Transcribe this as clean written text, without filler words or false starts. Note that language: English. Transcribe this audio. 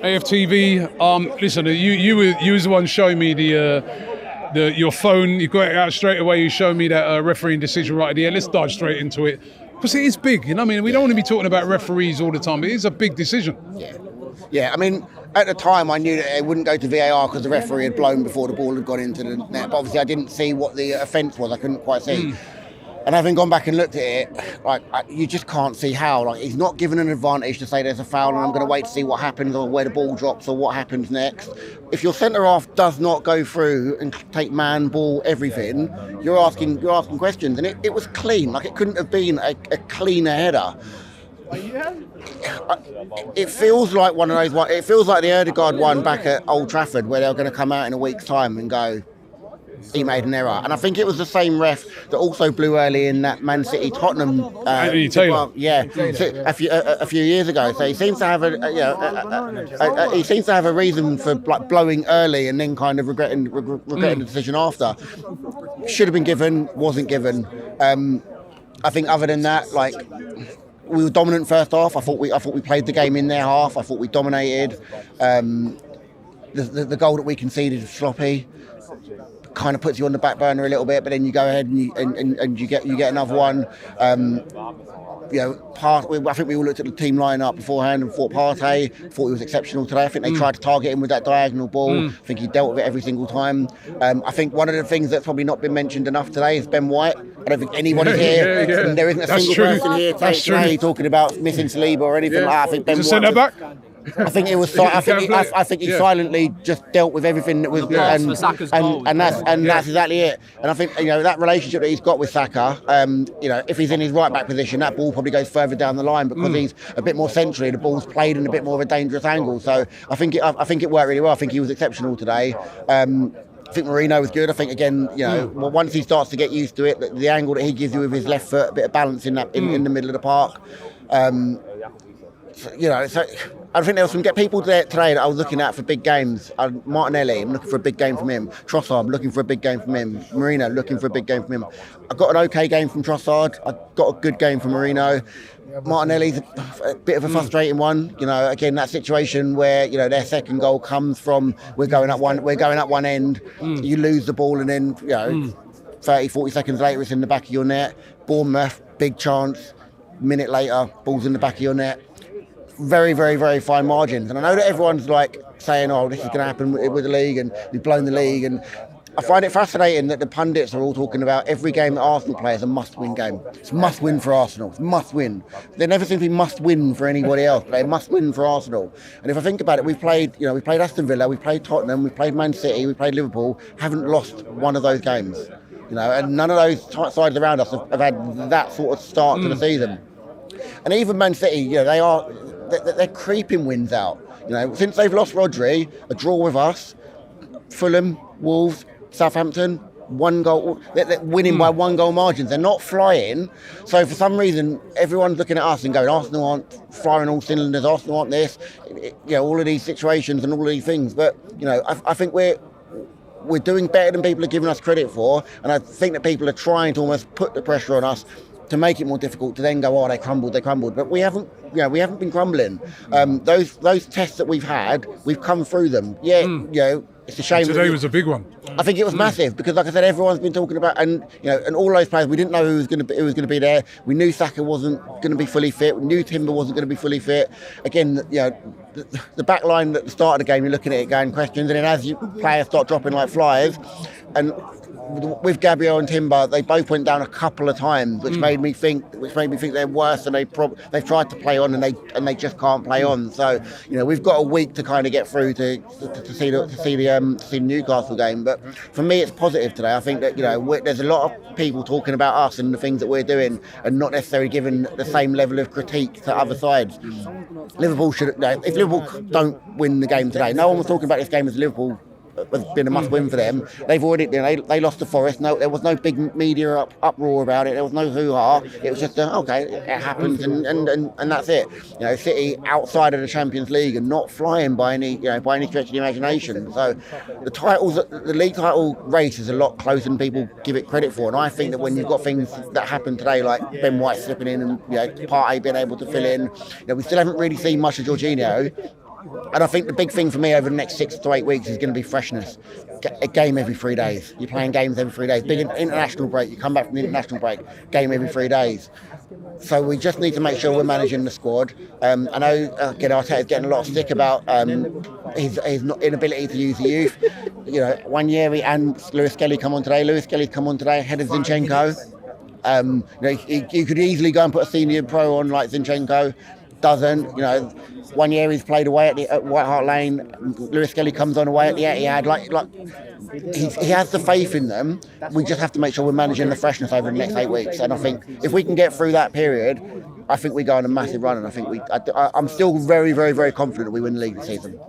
AFTV. Listen, you was the one showing me your phone. You got it out straight away. You showed me that refereeing decision right at the end. Let's dive straight into it because it is big. You know, what I mean, we don't want to be talking about referees all the time. It is a big decision. Yeah. I mean, at the time, I knew that it wouldn't go to VAR because the referee had blown before the ball had gone into the net. But obviously, I didn't see what the offence was. I couldn't quite see. And having gone back and looked at it, you just can't see how. Like, he's not given an advantage to say there's a foul and I'm going to wait to see what happens or where the ball drops or what happens next. If your centre-half does not go through and take man, ball, everything, you're asking questions. And it was clean. Like, it couldn't have been a cleaner header. It feels like one of those. It feels like the Ødegaard one back at Old Trafford, where they're going to come out in a week's time and go, he made an error. And I think it was the same ref that also blew early in that Man City Tottenham. Anthony Taylor. A few years ago. So he seems to have a reason for blowing early and then kind of regretting the decision after. Should have been given, wasn't given. I think other than that, we were dominant first half. I thought we played the game in their half. I thought we dominated. The goal that we conceded was sloppy. Kind of puts you on the back burner a little bit, but then you go ahead and you get another one. I think we all looked at the team line-up beforehand and thought Partey thought he was exceptional today. I think they tried to target him with that diagonal ball. I think he dealt with it every single time. I think one of the things that's probably not been mentioned enough today is Ben White. I don't think anybody's here. And there isn't a single person here today talking about missing Saliba or anything like that. I think Ben White. Centre back? I think it was. I think he silently just dealt with everything that was, and that's exactly it. And I think that relationship that he's got with Saka. If he's in his right back position, that ball probably goes further down the line because he's a bit more centrally. The ball's played in a bit more of a dangerous angle. So I think it worked really well. I think he was exceptional today. I think Marino was good. I think again, once he starts to get used to it, the angle that he gives you with his left foot, a bit of balance in the middle of the park. I think there were some people there today that I was looking at for big games. Martinelli, I'm looking for a big game from him. Trossard, I'm looking for a big game from him. Marino, looking for a big game from him. I got an okay game from Trossard. I got a good game from Marino. Martinelli's a bit of a frustrating one. Again, that situation where their second goal comes from we're going up one end, you lose the ball, and then 30, 40 seconds later it's in the back of your net. Bournemouth, big chance. Minute later, ball's in the back of your net. Very, very, very fine margins. And I know that everyone's saying, this is going to happen with the league and we've blown the league. And I find it fascinating that the pundits are all talking about every game that Arsenal play is a must-win game. It's must-win for Arsenal. It's must-win. There never seems to be must-win for anybody else, but a must-win for Arsenal. And if I think about it, we played Aston Villa, we played Tottenham, we played Man City, we played Liverpool, haven't lost one of those games. And none of those sides around us have had that sort of start to the season. And even Man City, they're creeping wins out. Since they've lost Rodri, a draw with us, Fulham, Wolves, Southampton, 1 goal. They're winning by 1 goal margins. They're not flying. So for some reason, everyone's looking at us and going, Arsenal aren't firing all cylinders. Arsenal aren't this. All of these situations and all of these things. But I think we're doing better than people are giving us credit for. And I think that people are trying to almost put the pressure on us to make it more difficult to then go, they crumbled. But we haven't been crumbling. Those tests that we've had, we've come through them. It's a shame. Today was a big one. I think it was massive because, like I said, everyone's been talking about, and all those players. We didn't know who was going to be there. We knew Saka wasn't going to be fully fit. We knew Timber wasn't going to be fully fit. Again, the back line at the start of the game, you're looking at it going questions, and then as players start dropping like flies, and with Gabriel and Timber, they both went down a couple of times, which made me think they're worse than they've tried to play on, and they just can't play on. So we've got a week to kind of get through to see the Newcastle game. But for me, it's positive today. I think that there's a lot of people talking about us and the things that we're doing, and not necessarily giving the same level of critique to other sides. Liverpool should. If Liverpool don't win the game today, no one was talking about this game as Liverpool has been a must-win for them. They've already, they lost to Forest. No, there was no big media uproar about it. There was no hoo-ha. It was just it happens, and that's it. City outside of the Champions League and not flying by any stretch of the imagination. So the league title race is a lot closer than people give it credit for. And I think that when you've got things that happen today, like Ben White slipping in and Partey being able to fill in, we still haven't really seen much of Jorginho. And I think the big thing for me over the next 6 to 8 weeks is going to be freshness. A game every 3 days. You're playing games every 3 days. Big international break. You come back from the international break. Game every 3 days. So we just need to make sure we're managing the squad. I know Arteta's getting a lot of stick about his inability to use the youth. You know, Wanyeri and Lewis Kelly come on today. Lewis Kelly's come on today ahead of Zinchenko. You could easily go and put a senior pro on like Zinchenko. Doesn't. You know, Wanyeri's played away at White Hart Lane. Lewis Kelly comes on away at the Etihad. He has the faith in them. We just have to make sure we're managing the freshness over the next 8 weeks. And I think if we can get through that period, I think we go on a massive run. And I think I'm still very, very, very confident we win the league this season.